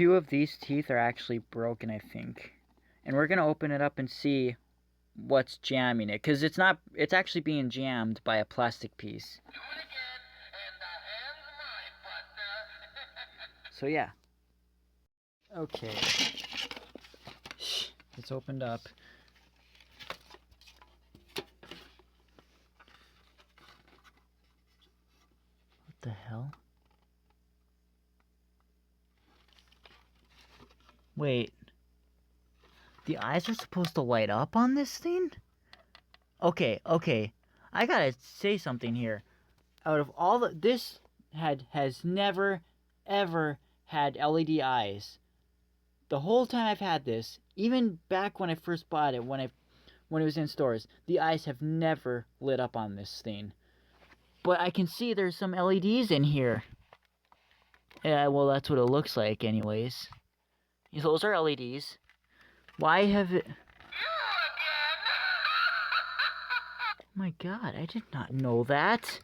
2 of these teeth are actually broken, I think. And we're gonna open it up and see what's jamming it, because it's actually being jammed by a plastic piece. Do it again, and the hand's mine, partner. So yeah. Okay. It's opened up. What the hell? Wait. The eyes are supposed to light up on this thing? Okay. I gotta say something here. Out of all this has never, ever had LED eyes. The whole time I've had this, even back when I first bought it, when it was in stores, the eyes have never lit up on this thing. But I can see there's some LEDs in here. Yeah, well, that's what it looks like anyways. Those are LEDs. Why have it... Oh my god, I did not know that.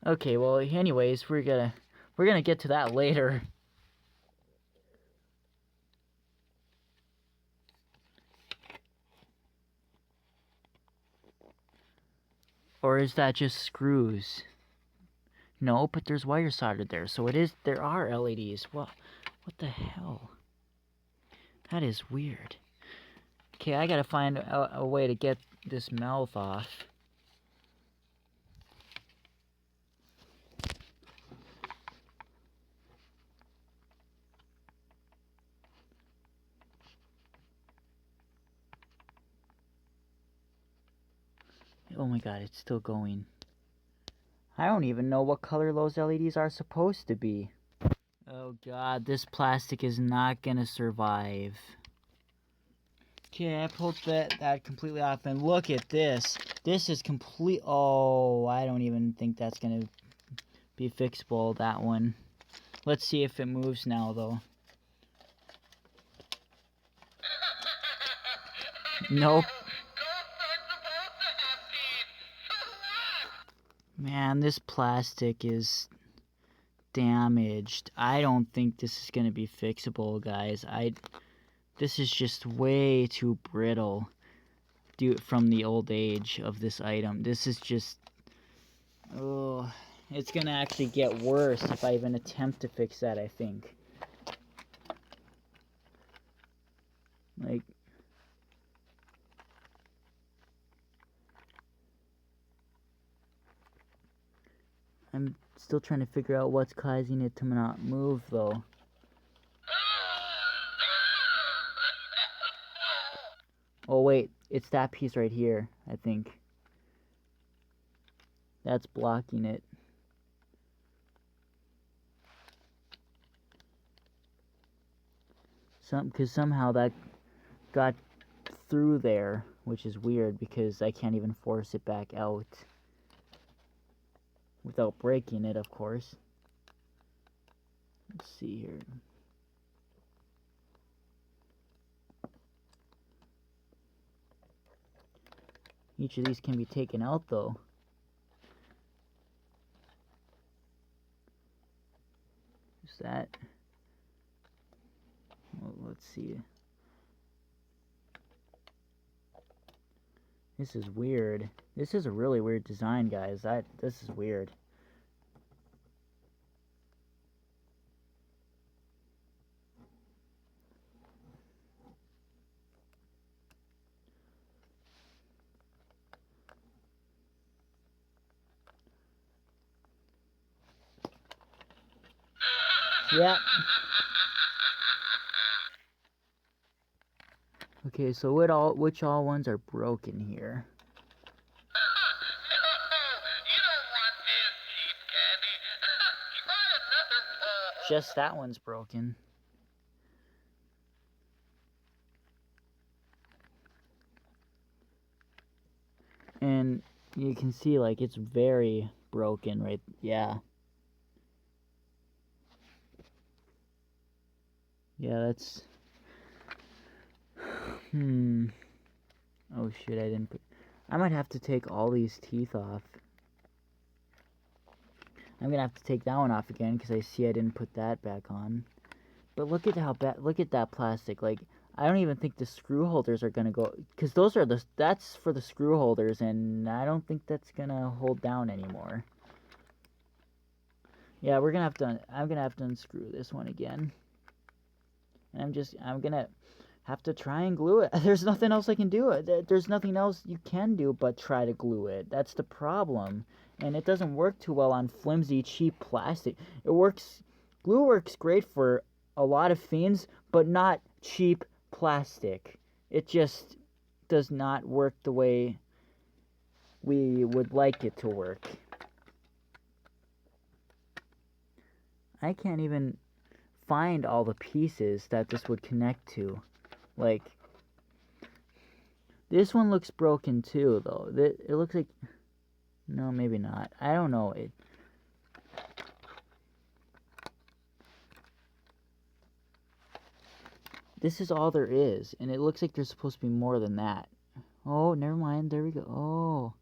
Okay, well, anyways, we're gonna get to that later. Or is that just screws? No, but there's wire soldered there, so there are LEDs. What the hell? That is weird. Okay, I gotta find a way to get this mouth off. Oh my god, it's still going. I don't even know what color those LEDs are supposed to be. Oh god, this plastic is not gonna survive. Okay, I pulled that completely off, and look at this. This is complete... Oh, I don't even think that's gonna be fixable, that one. Let's see if it moves now, though. Nope. Man, this plastic is damaged. I don't think this is gonna be fixable, guys. This is just way too brittle from the old age of this item. This is just... Oh, it's gonna actually get worse if I even attempt to fix that, I think. Like... I'm still trying to figure out what's causing it to not move, though. Oh wait, it's that piece right here, I think. That's blocking it. Because somehow that got through there, which is weird because I can't even force it back out. Without breaking it, of course. Let's see here. Each of these can be taken out, though. Is that... Well, let's see. This is weird. This is a really weird design, guys. This is weird. Yeah. Okay, so which all ones are broken here? You don't want this cheap candy. Try another pull. Just that one's broken. And you can see, like, it's very broken, right? Yeah. Yeah, that's... Oh shit, I didn't put... I might have to take all these teeth off. I'm gonna have to take that one off again, because I see I didn't put that back on. But look at how bad. Look at that plastic. Like, I don't even think the screw holders are gonna go, because that's for the screw holders, and I don't think that's gonna hold down anymore. Yeah, I'm gonna have to unscrew this one again. And I'm gonna have to try and glue it. There's nothing else I can do. There's nothing else you can do but try to glue it. That's the problem. And it doesn't work too well on flimsy, cheap plastic. Glue works great for a lot of things, but not cheap plastic. It just does not work the way we would like it to work. I can't even find all the pieces that this would connect to. Like, this one looks broken too, though. It looks like... No, maybe not. I don't know. This is all there is, and it looks like there's supposed to be more than that. Oh, never mind. There we go. Oh.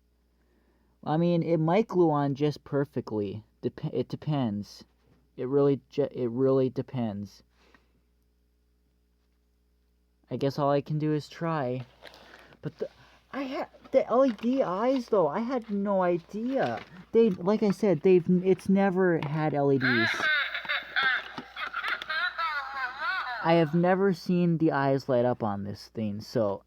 I mean, it might glue on just perfectly. It depends. It really depends. I guess all I can do is try. But the LED eyes though, I had no idea. Like I said, it's never had LEDs. I have never seen the eyes light up on this thing, so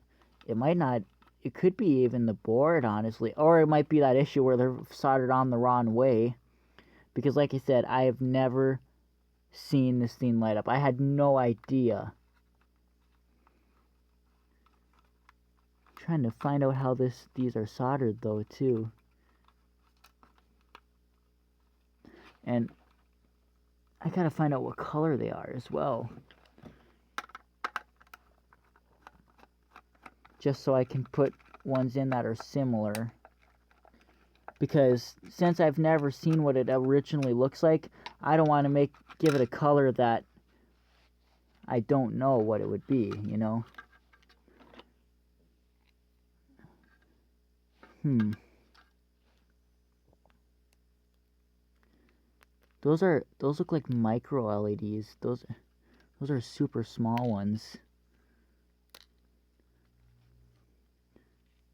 it might not. It could be even the board, honestly, or it might be that issue where they're soldered on the wrong way. Because, like I said, I have never seen this thing light up. I had no idea. Trying to find out how these are soldered though too. And I gotta find out what color they are as well. Just so I can put ones in that are similar. Because since I've never seen what it originally looks like, I don't want to give it a color that I don't know what it would be, you know? Those look like micro LEDs. Those are super small ones.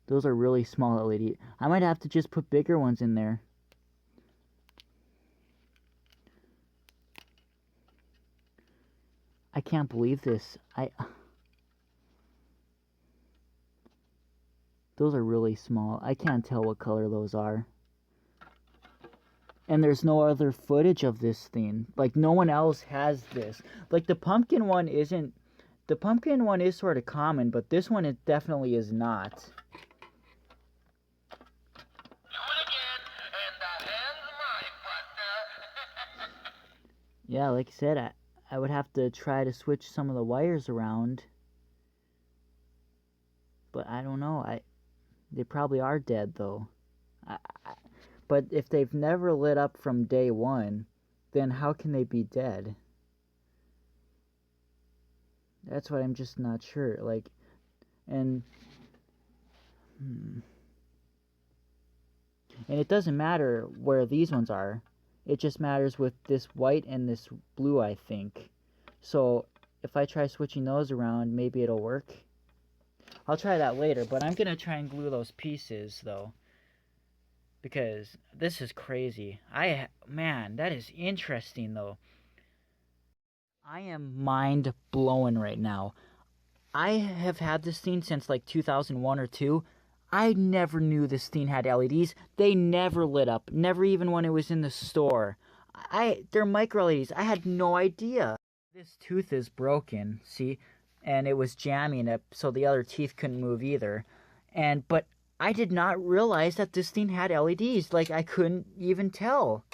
Those are really small LED. I might have to just put bigger ones in there. I can't believe this. Those are really small. I can't tell what color those are. And there's no other footage of this thing. Like, no one else has this. Like, the pumpkin one isn't... The pumpkin one is sort of common, but this one, it definitely is not. Do it again, and the hand's mine, partner. Yeah, like I said, I would have to try to switch some of the wires around. But I don't know. They probably are dead, though. But if they've never lit up from day one, then how can they be dead? That's what I'm just not sure. Like, and it doesn't matter where these ones are. It just matters with this white and this blue, I think. So if I try switching those around, maybe it'll work. I'll try that later, but I'm gonna try and glue those pieces though, because this is crazy. Man, that is interesting though. I am mind blown right now. I have had this thing since like 2001 or 2. I never knew this thing had LEDs. They never lit up, never even when it was in the store. They're micro LEDs. I had no idea. This tooth is broken, see? And it was jamming it, so the other teeth couldn't move either. But I did not realize that this thing had LEDs. Like, I couldn't even tell.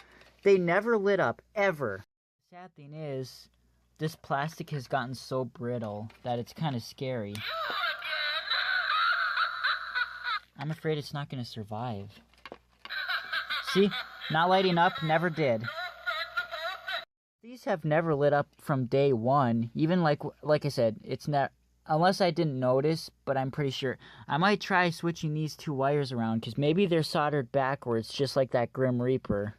They never lit up, ever. The sad thing is, this plastic has gotten so brittle that it's kind of scary. I'm afraid it's not going to survive. See? Not lighting up, never did. These have never lit up from day one. Even like I said, it's not, unless I didn't notice, but I'm pretty sure. I might try switching these two wires around, because maybe they're soldered backwards, just like that Grim Reaper.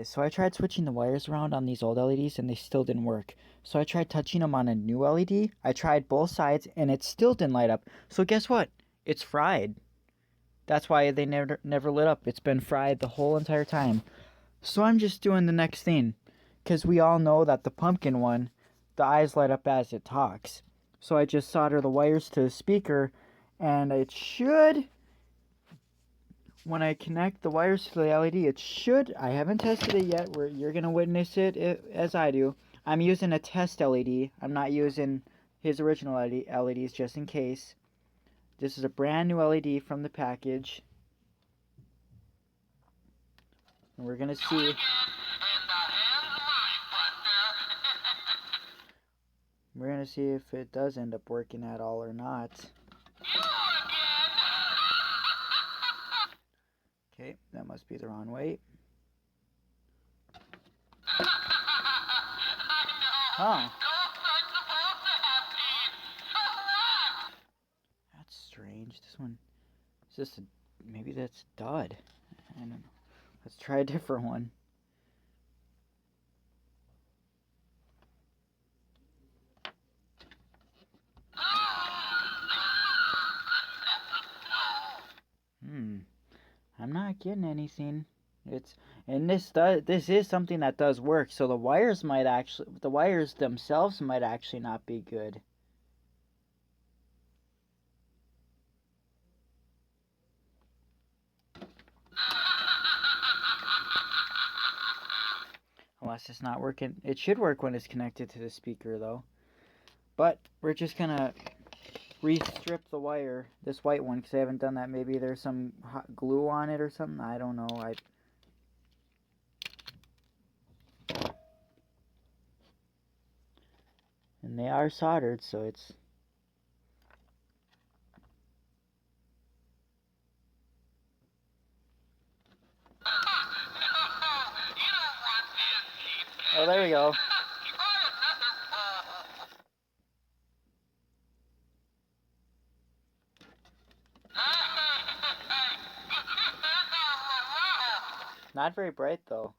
So I tried switching the wires around on these old LEDs and they still didn't work. So I tried touching them on a new LED. I tried both sides and it still didn't light up. So guess what? It's fried. That's why they never lit up. It's been fried the whole entire time. So I'm just doing the next thing. Because we all know that the pumpkin one, the eyes light up as it talks. So I just solder the wires to the speaker and it should, when I connect the wires to the LED, it should, I haven't tested it yet, where you're going to witness it as I do. I'm using a test LED. I'm not using his original LEDs just in case. This is a brand new LED from the package. And we're going to see. We're going to see if it does end up working at all or not. Okay, that must be the wrong way. Huh. That's strange. This one, is this maybe that's dud. I don't know. Let's try a different one. I'm not getting anything. This is something that does work. So the wires themselves might actually not be good. Unless it's not working. It should work when it's connected to the speaker though. But we're just gonna re-strip the wire, this white one, because I haven't done that. Maybe there's some hot glue on it or something. I don't know. And they are soldered, so it's... Oh, there we go. Not very bright though.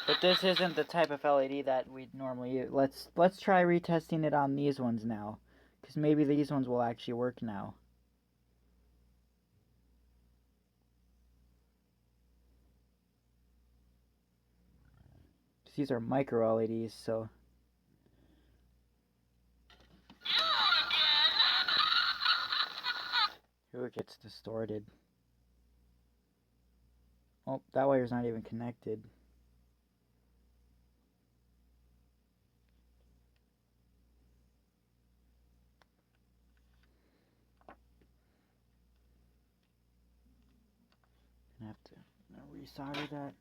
But this isn't the type of LED that we'd normally use. Let's try retesting it on these ones now, because maybe these ones will actually work now. These are micro LEDs, so... Ooh, it gets distorted. Oh, that wire's not even connected. I have to resolder that.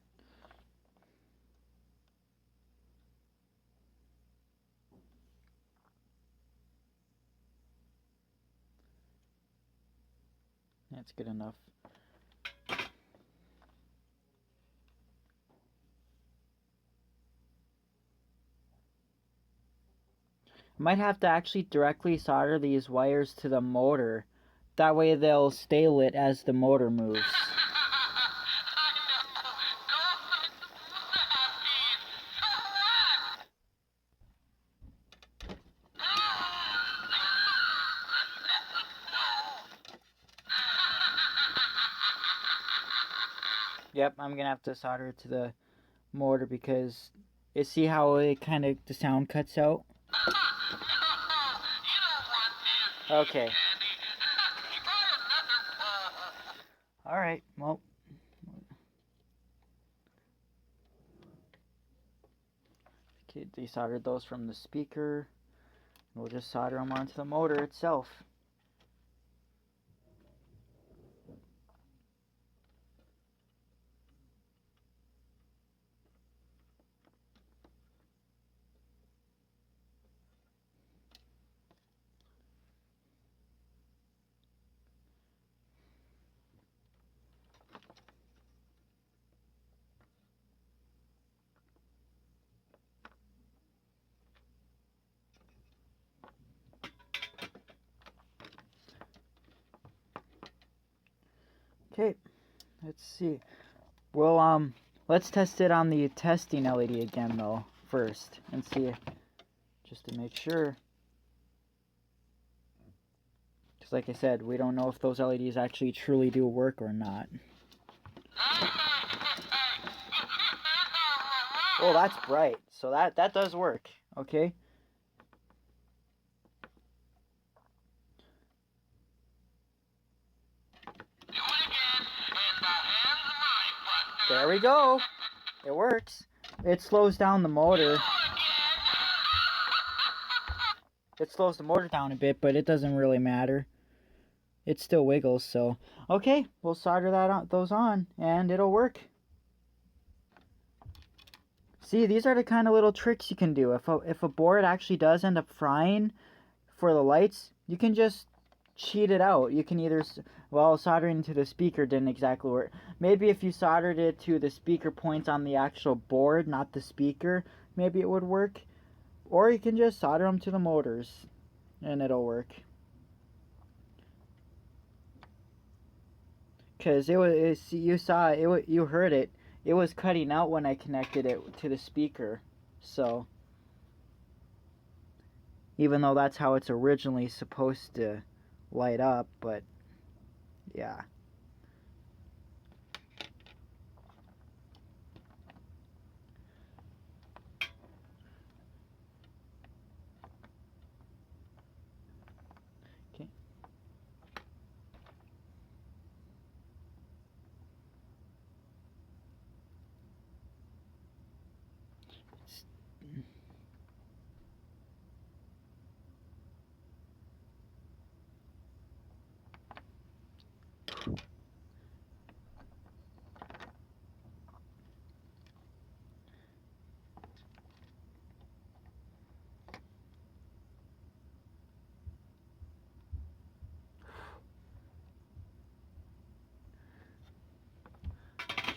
That's good enough. I might have to actually directly solder these wires to the motor. That way they'll stay lit as the motor moves. Yep, I'm gonna have to solder it to the motor because you see how it kind of the sound cuts out. Okay. All right. Well. Okay, desoldered those from the speaker. We'll just solder them onto the motor itself. Okay. Let's see. Well, let's test it on the testing LED again, though, first. And see, just to make sure. Because like I said, we don't know if those LEDs actually truly do work or not. Oh, that's bright. So that does work. Okay. There we go. It works. It slows down the motor. It slows the motor down a bit, but it doesn't really matter. It still wiggles, so. Okay, we'll solder those on, and it'll work. See, these are the kind of little tricks you can do. If a board actually does end up frying for the lights, you can just cheat it out. You can either, well, soldering to the speaker didn't exactly work. Maybe if you soldered it to the speaker points on the actual board, not the speaker, maybe it would work. Or you can just solder them to the motors, and it'll work. Because you saw it, you heard it. It was cutting out when I connected it to the speaker. So, even though that's how it's originally supposed to light up, but yeah. Okay.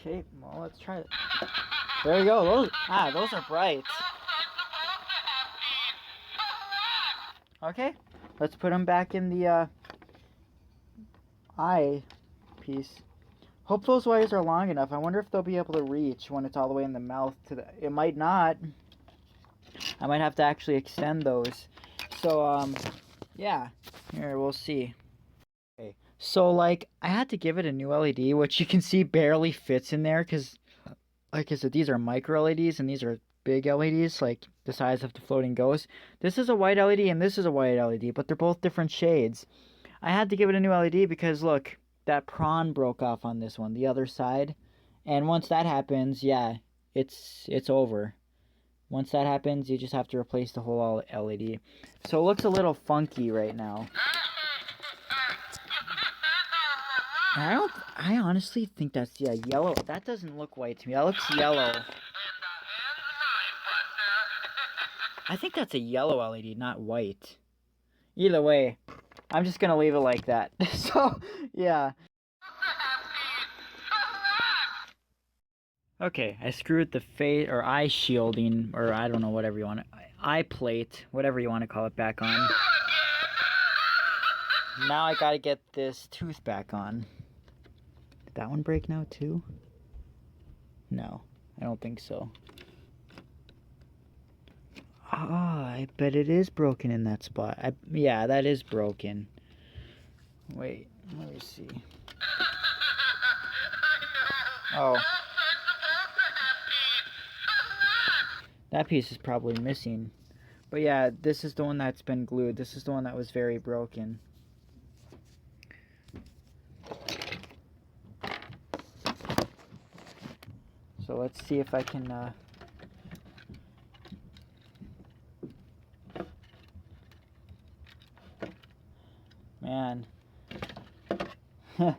Okay, well, let's try it. There we go. Those are bright. Okay, let's put them back in the eye piece. Hope those wires are long enough. I wonder if they'll be able to reach when it's all the way in the mouth to the. It might not. I might have to actually extend those. So yeah. Here, we'll see. Okay. So like I had to give it a new LED, which you can see barely fits in there because like I said, these are micro LEDs and these are big LEDs, like the size of the floating ghost. This is a white LED and this is a white LED, but they're both different shades. I had to give it a new LED because look, that prawn broke off on this one, the other side. And once that happens, yeah, it's over. Once that happens, you just have to replace the whole LED. So it looks a little funky right now. I honestly think that's, yeah, yellow. That doesn't look white to me. That looks yellow. I think that's a yellow LED, not white. Either way, I'm just gonna leave it like that. So, yeah. Okay, I screwed the face or eye shielding, or I don't know, whatever you want to, eye plate, whatever you want to call it, back on. Now I gotta get this tooth back on. Did that one break now too? No, I don't think so. Ah, I bet it is broken in that spot. Yeah, that is broken. Wait, let me see. Oh. That piece is probably missing. But yeah, this is the one that's been glued. This is the one that was very broken. So let's see if I can, man. There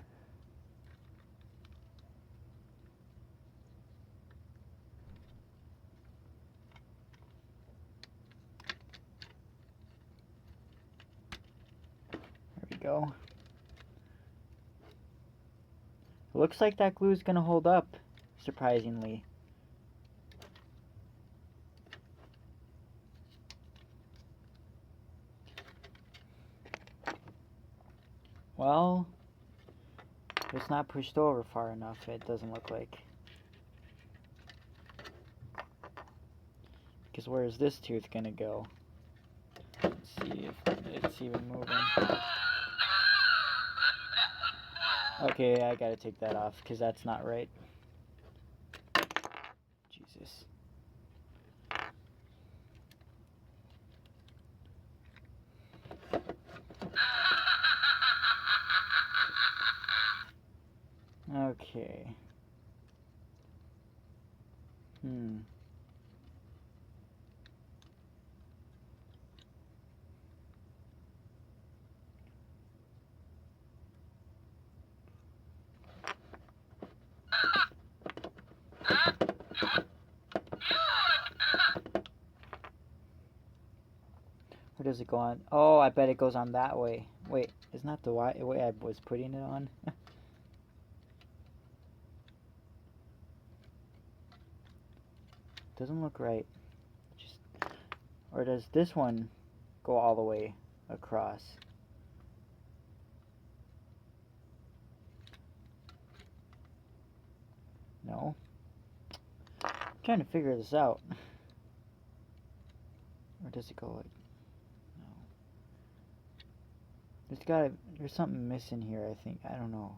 we go. It looks like that glue is gonna hold up, surprisingly. Well, It's not pushed over far enough, it doesn't look like. Because where is this tooth gonna go? Let's see if it's even moving. Okay, I gotta take that off, because that's not right. Jesus. Okay. Where does it go on? Oh, I bet it goes on that way. Wait, isn't that the way I was putting it on? Doesn't look right. Or does this one go all the way across? No. I'm trying to figure this out. Or does it go like... No. There's something missing here, I think. I don't know.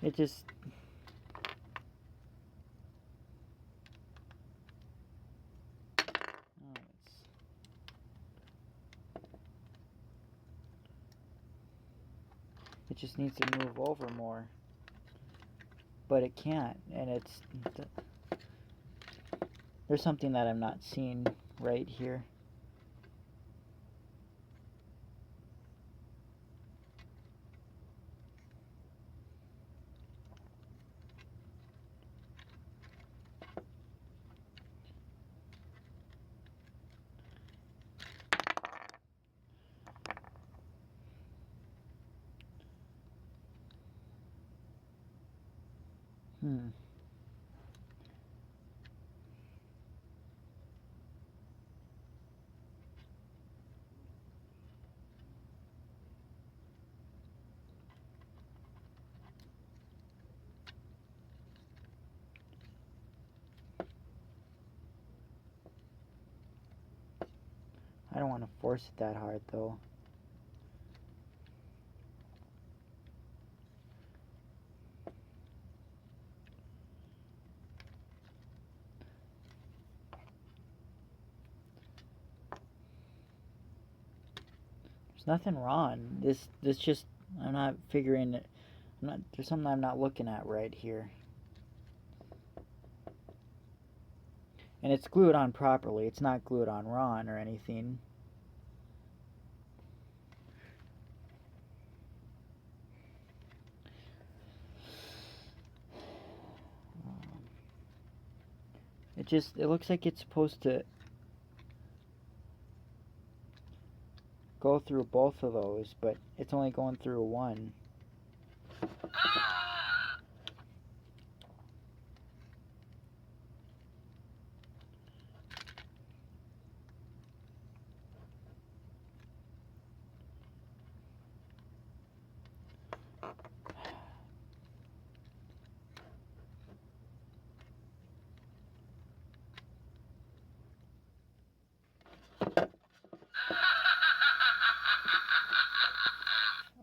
It just... It just needs to move over more. But it can't, and it's... There's something that I'm not seeing right here. I don't want to force it that hard, though. There's nothing wrong. This just... I'm not figuring it... There's something I'm not looking at right here. And it's glued on properly. It's not glued on wrong or anything. It looks like it's supposed to go through both of those, but it's only going through one.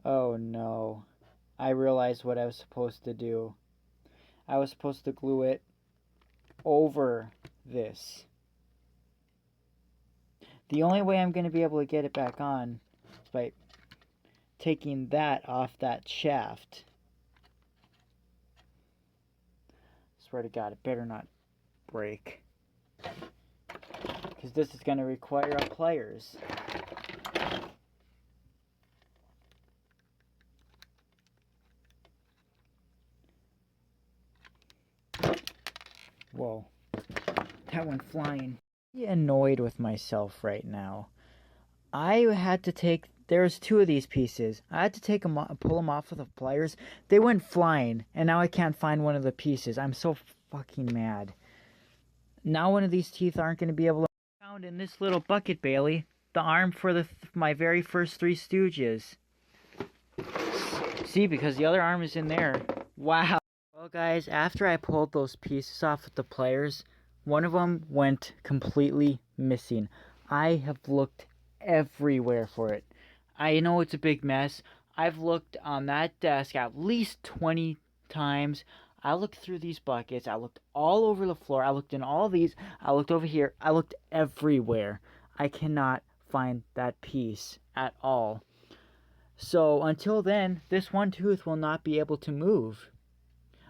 Oh no. I realized what I was supposed to do. I was supposed to glue it over this. The only way I'm going to be able to get it back on is by taking that off that shaft. Swear to God, it better not break. Because this is going to require pliers. Whoa. That went flying. I'm annoyed with myself right now. I had to take there's two of these pieces. I had to take them, pull them off with the pliers. They went flying, and now I can't find one of the pieces. I'm so fucking mad. Now one of these teeth aren't going to be able to... Found in this little bucket, Bailey, the arm for my very first Three Stooges. See, because the other arm is in there. Wow. Well, guys, after I pulled those pieces off with the pliers, one of them went completely missing. I have looked everywhere for it. I know it's a big mess. I've looked on that desk at least 20 times. I looked through these buckets. I looked all over the floor. I looked in all these. I looked over here. I looked everywhere. I cannot find that piece at all. So until then, this one tooth will not be able to move.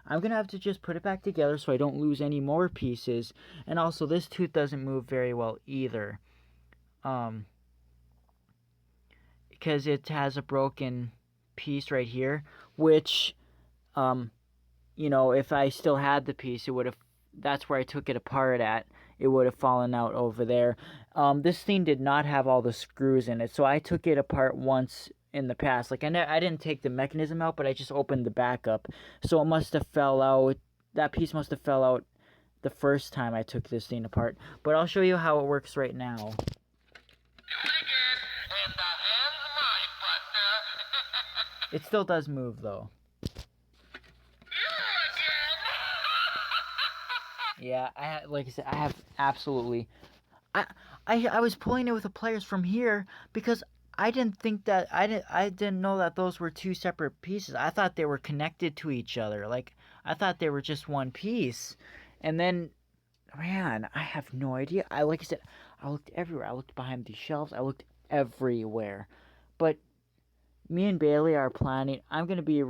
I'm going to have to just put it back together so I don't lose any more pieces. And also, this tooth doesn't move very well either. Because it has a broken piece right here, which, you know, if I still had the piece, it would have, that's where I took it apart at. It would have fallen out over there. This thing did not have all the screws in it, so I took it apart once in the past. Like, I didn't take the mechanism out, but I just opened the back up. So it must have fell out. That piece must have fell out the first time I took this thing apart. But I'll show you how it works right now. Do it again, and the hand's mine, Buster. It still does move, though. Yeah, like I said, I have absolutely... I was pulling it with the pliers from here because I didn't think that... I didn't know that those were two separate pieces. I thought they were connected to each other. Like, I thought they were just one piece. And then, man, I have no idea. Like I said, I looked everywhere. I looked behind these shelves. I looked everywhere. But me and Bailey are planning... I'm going to be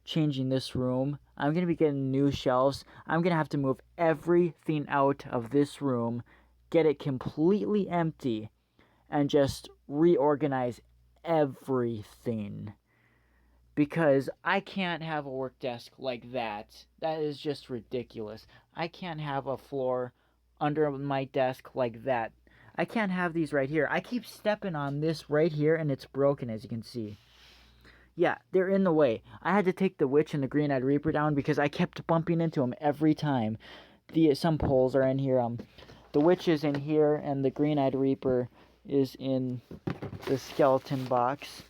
changing this room. I'm going to be getting new shelves. I'm going to have to move everything out of this room, get it completely empty, and just reorganize everything. Because I can't have a work desk like that. That is just ridiculous. I can't have a floor under my desk like that. I can't have these right here. I keep stepping on this right here, and it's broken, as you can see. Yeah, they're in the way. I had to take the Witch and the Green-Eyed Reaper down because I kept bumping into them every time. Some poles are in here. The Witch is in here, and the Green-Eyed Reaper is in the skeleton box.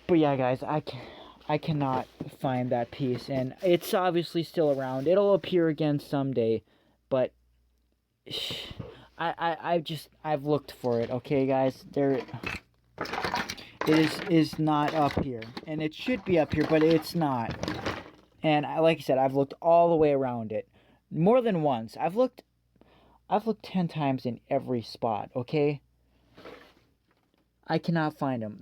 But yeah, guys, I cannot find that piece, and it's obviously still around. It'll appear again someday, but I've looked for it. Okay, guys, It is not up here, and it should be up here, but it's not. And like I said, I've looked all the way around it, more than once. I've looked 10 times in every spot. Okay, I cannot find them.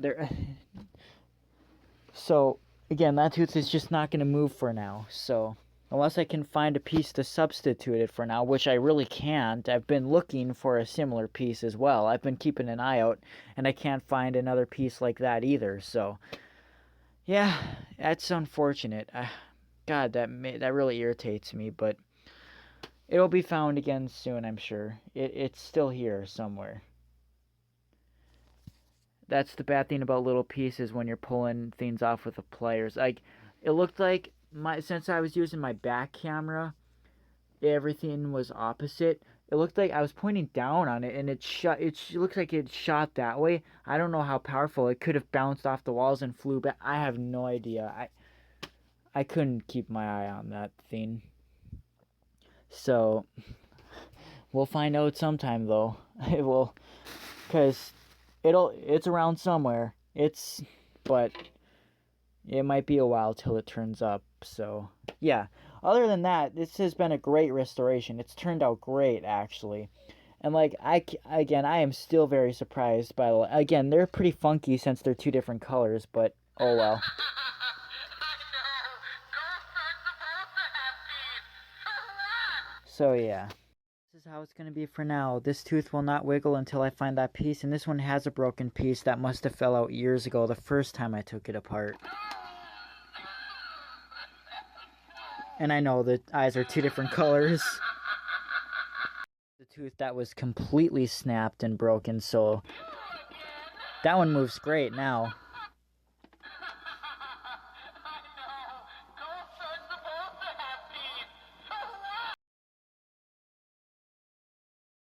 So again, that tooth is just not going to move for now. So unless I can find a piece to substitute it for now, which I really can't. I've been looking for a similar piece as well. I've been keeping an eye out, and I can't find another piece like that either. So, yeah, that's unfortunate. God, that really irritates me, but it'll be found again soon, I'm sure. It's still here somewhere. That's the bad thing about little pieces when you're pulling things off with the pliers. Like, it looked like since I was using my back camera, everything was opposite. It looked like I was pointing down on it, and it looks like it shot that way. I don't know how powerful. It could have bounced off the walls and flew back. I have no idea. I couldn't keep my eye on that thing. So we'll find out sometime, though. It will, because it's around somewhere. But it might be a while till it turns up. So, yeah. Other than that, this has been a great restoration. It's turned out great, actually. And, like, I am still very surprised by again, they're pretty funky since they're two different colors, but, oh well. So, yeah. This is how it's going to be for now. This tooth will not wiggle until I find that piece, and this one has a broken piece that must have fell out years ago the first time I took it apart. And I know the eyes are two different colors. The tooth that was completely snapped and broken, so That one moves great now.